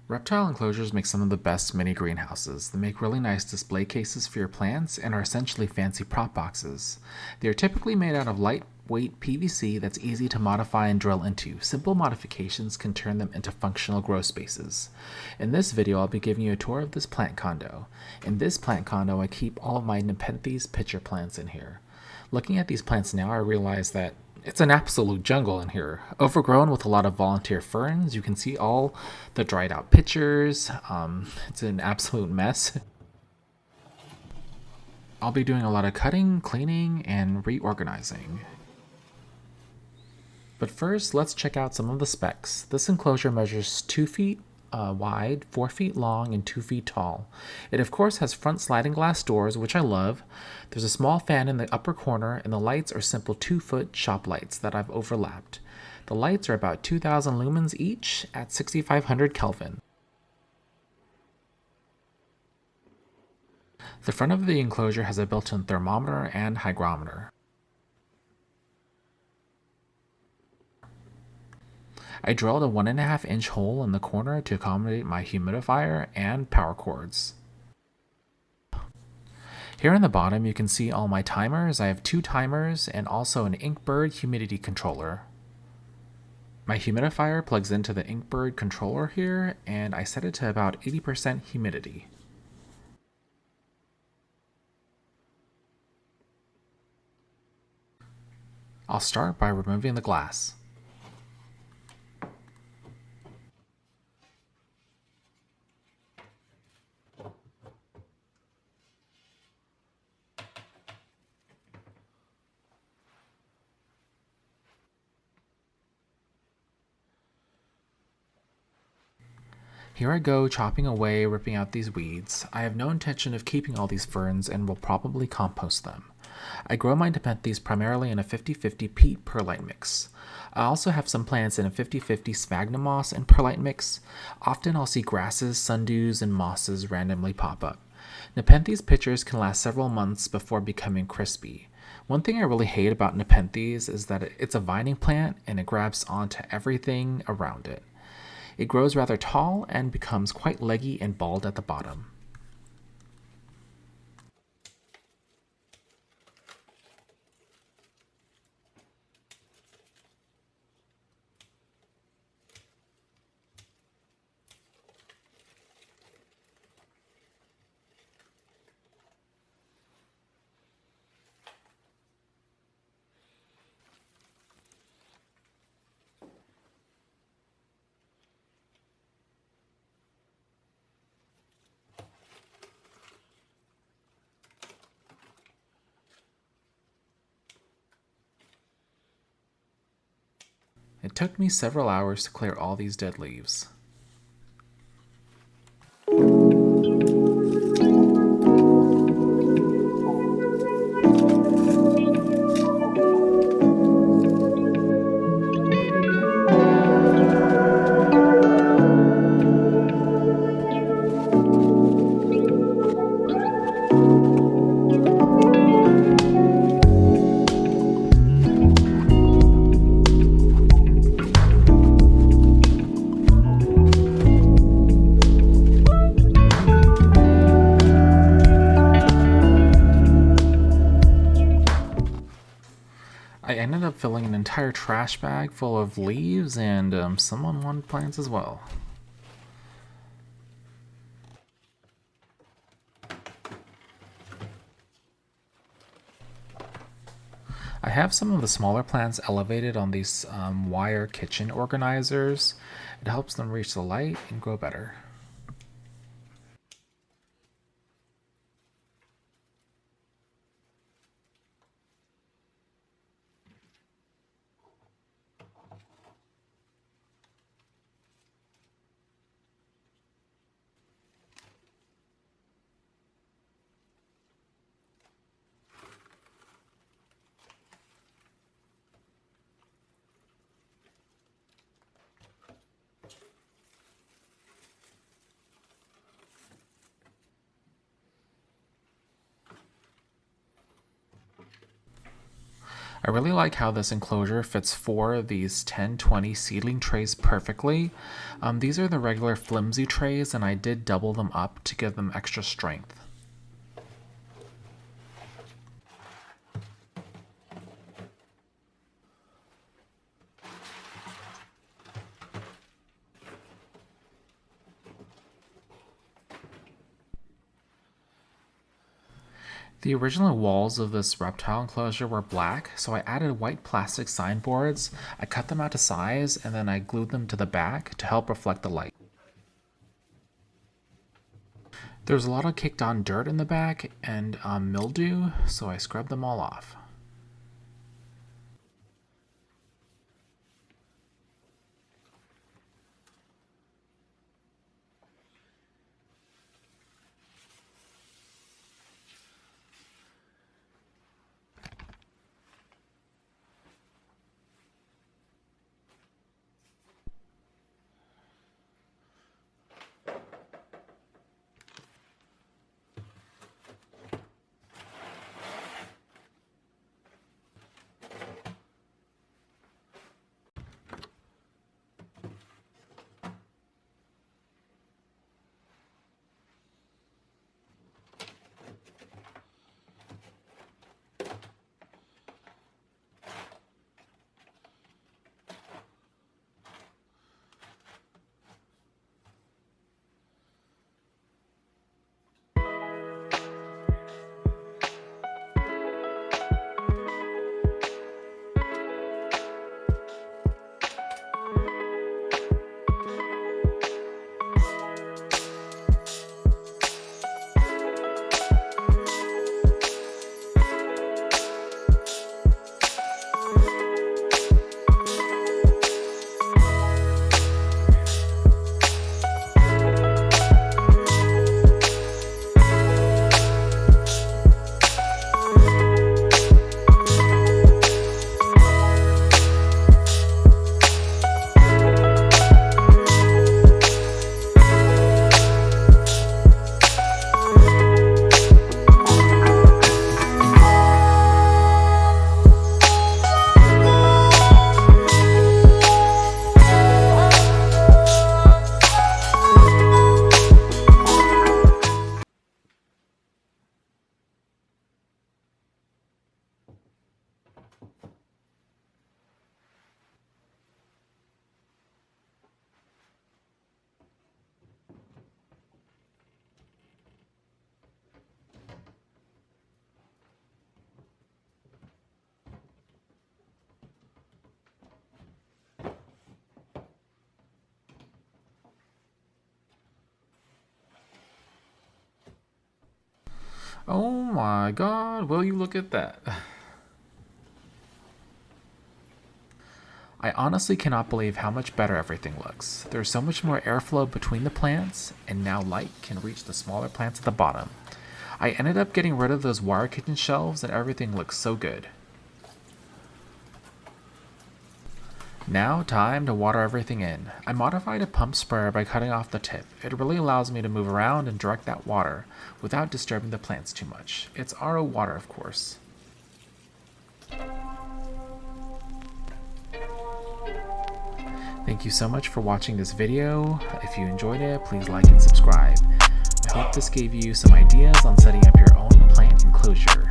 Reptile enclosures make some of the best mini greenhouses. They make really nice display cases for your plants and are essentially fancy prop boxes. They are typically made out of lightweight PVC that's easy to modify and drill into. Simple modifications can turn them into functional grow spaces. In this video, I'll be giving you a tour of this plant condo. In this plant condo, I keep all of my Nepenthes Pitcher plants in here. Looking at these plants now, I realize that it's an absolute jungle in here, overgrown with a lot of volunteer ferns. You can see all the dried out pitchers. It's an absolute mess. I'll be doing a lot of cutting, cleaning, and reorganizing. But first, let's check out some of the specs. This enclosure measures 2 feet wide, 4 feet long, and 2 feet tall. It of course has front sliding glass doors, which I love. There's a small fan in the upper corner, and the lights are simple 2-foot shop lights that I've overlapped. The lights are about 2,000 lumens each at 6,500 Kelvin. The front of the enclosure has a built-in thermometer and hygrometer. I drilled a 1.5-inch hole in the corner to accommodate my humidifier and power cords. Here on the bottom you can see all my timers. I have 2 timers and also an Inkbird humidity controller. My humidifier plugs into the Inkbird controller here, and I set it to about 80% humidity. I'll start by removing the glass. Here I go chopping away, ripping out these weeds. I have no intention of keeping all these ferns and will probably compost them. I grow my Nepenthes primarily in a 50-50 peat perlite mix. I also have some plants in a 50-50 sphagnum moss and perlite mix. Often I'll see grasses, sundews, and mosses randomly pop up. Nepenthes pitchers can last several months before becoming crispy. One thing I really hate about Nepenthes is that it's a vining plant and it grabs onto everything around it. It grows rather tall and becomes quite leggy and bald at the bottom. It took me several hours to clear all these dead leaves. I ended up filling an entire trash bag full of leaves and some unwanted plants as well. I have some of the smaller plants elevated on these wire kitchen organizers. It helps them reach the light and grow better. I really like how this enclosure fits 4 of these 10-20 seedling trays perfectly. These are the regular flimsy trays, and I did double them up to give them extra strength. The original walls of this reptile enclosure were black, so I added white plastic signboards. I cut them out to size, and then I glued them to the back to help reflect the light. There was a lot of kicked on dirt in the back and mildew, so I scrubbed them all off. Oh my god, will you look at that? I honestly cannot believe how much better everything looks. There's so much more airflow between the plants, and now light can reach the smaller plants at the bottom. I ended up getting rid of those wire kitchen shelves, and everything looks so good. Now, time to water everything in. I modified a pump sprayer by cutting off the tip. It really allows me to move around and direct that water without disturbing the plants too much. It's RO water, of course. Thank you so much for watching this video. If you enjoyed it, please like and subscribe. I hope this gave you some ideas on setting up your own plant enclosure.